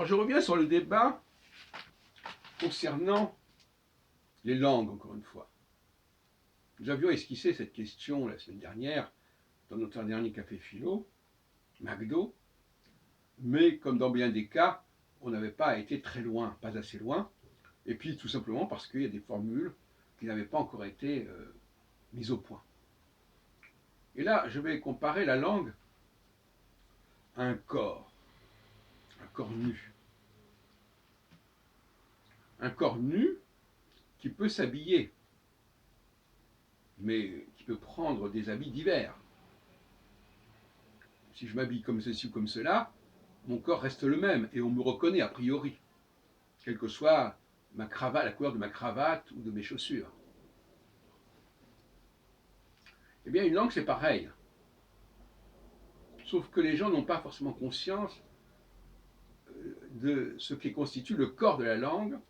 Alors je reviens sur le débat concernant les langues, encore une fois. Nous avions esquissé cette question la semaine dernière dans notre dernier café philo, McDo, mais comme dans bien des cas, on n'avait pas été très loin, pas assez loin, et puis tout simplement parce qu'il y a des formules qui n'avaient pas encore été mises au point. Et là, je vais comparer la langue à un corps nu. Un corps nu qui peut s'habiller, mais qui peut prendre des habits divers. Si je m'habille comme ceci ou comme cela, mon corps reste le même et on me reconnaît a priori, quelle que soit ma cravate, la couleur de ma cravate ou de mes chaussures. Eh bien, une langue, c'est pareil. Sauf que les gens n'ont pas forcément conscience de ce qui constitue le corps de la langue,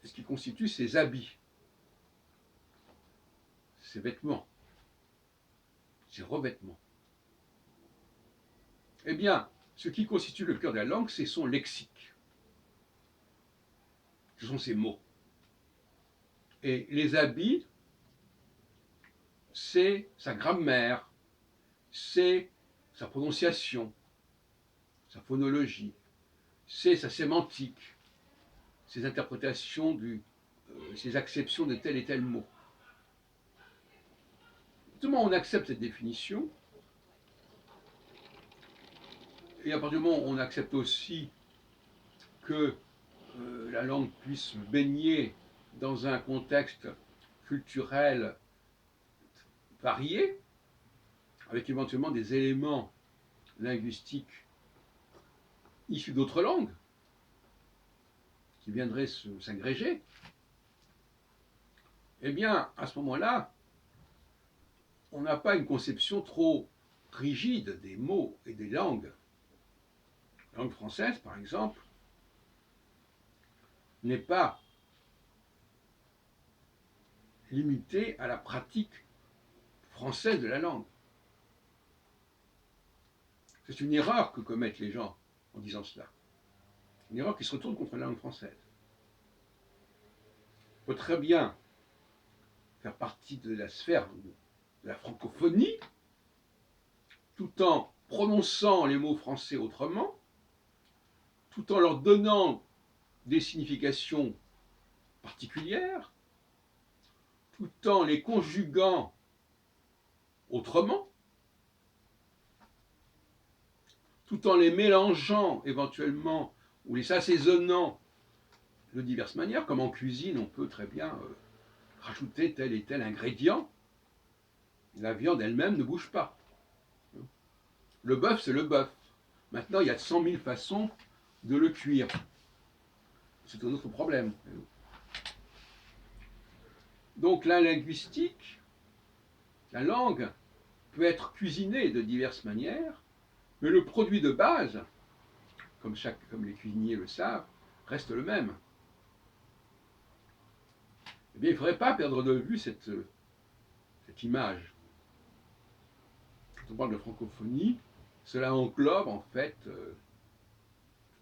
ce qui constitue ses habits, ses vêtements, ses revêtements. Eh bien, ce qui constitue le cœur de la langue, c'est son lexique. Ce sont ses mots. Et les habits, c'est sa grammaire, c'est sa prononciation, sa phonologie, c'est sa sémantique, ses interprétations, ses acceptions de tel et tel mot. Comment on accepte cette définition, et à partir du moment où on accepte aussi que la langue puisse baigner dans un contexte culturel varié, avec éventuellement des éléments linguistiques issus d'autres langues, qui viendraient s'agréger, eh bien, à ce moment-là, on n'a pas une conception trop rigide des mots et des langues. La langue française, par exemple, n'est pas limitée à la pratique française de la langue. C'est une erreur que commettent les gens en disant cela. Une erreur qui se retourne contre la langue française. Il faut très bien faire partie de la sphère de la francophonie, tout en prononçant les mots français autrement, tout en leur donnant des significations particulières, tout en les conjuguant autrement, tout en les mélangeant éventuellement ou les assaisonnant de diverses manières, comme en cuisine, on peut très bien rajouter tel et tel ingrédient. La viande elle-même ne bouge pas. Le bœuf, c'est le bœuf. Maintenant, il y a 100 000 façons de le cuire. C'est un autre problème. Donc la linguistique, la langue, peut être cuisinée de diverses manières, mais le produit de base, comme les cuisiniers le savent, reste le même. Eh bien, il ne faudrait pas perdre de vue cette image. Quand on parle de francophonie, cela englobe en fait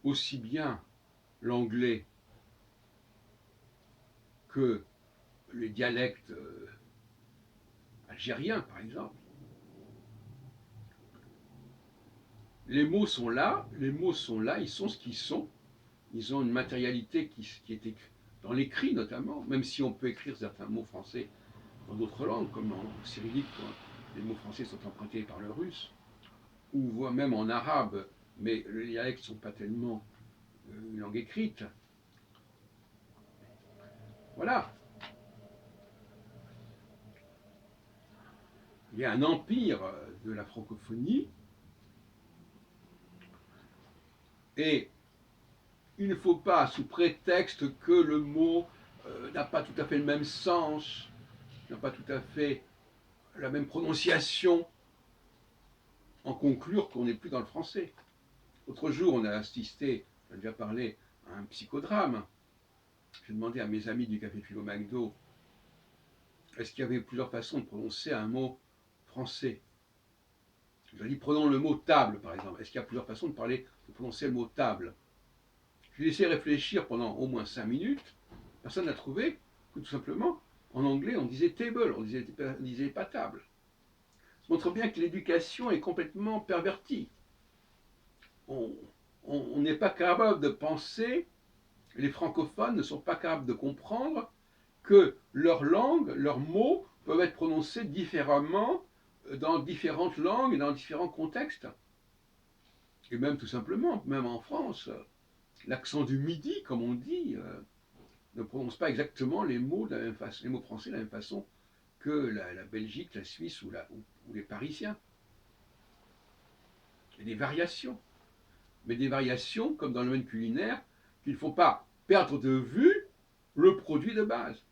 aussi bien l'anglais que les dialectes algériens, par exemple. Les mots sont là, ils sont ce qu'ils sont. Ils ont une matérialité qui est dans l'écrit notamment, même si on peut écrire certains mots français dans d'autres langues, comme en cyrillique, quand les mots français sont empruntés par le russe, ou même en arabe, mais les dialectes ne sont pas tellement une langue écrite. Voilà. Il y a un empire de la francophonie, et il ne faut pas, sous prétexte que le mot n'a pas tout à fait le même sens, n'a pas tout à fait la même prononciation, en conclure qu'on n'est plus dans le français. L'autre jour, on a assisté, j'en ai déjà parlé, à un psychodrame. J'ai demandé à mes amis du Café Philo McDo, est-ce qu'il y avait plusieurs façons de prononcer un mot français? Je leur ai dit, prenons le mot table, par exemple. Est-ce qu'il y a plusieurs façons de prononcer le mot table? J'ai laissé réfléchir pendant au moins 5 minutes. Personne n'a trouvé que tout simplement, en anglais, on disait table, on disait pas table. Ça montre bien que l'éducation est complètement pervertie. On n'est pas capable de penser, les francophones ne sont pas capables de comprendre que leur langue, leurs mots peuvent être prononcés différemment dans différentes langues et dans différents contextes. Et même tout simplement, même en France, l'accent du midi, comme on dit, ne prononce pas exactement les mots de la même façon, les mots français de la même façon que la Belgique, la Suisse ou les Parisiens. Il y a des variations, mais des variations, comme dans le domaine culinaire, qu'il ne faut pas perdre de vue le produit de base.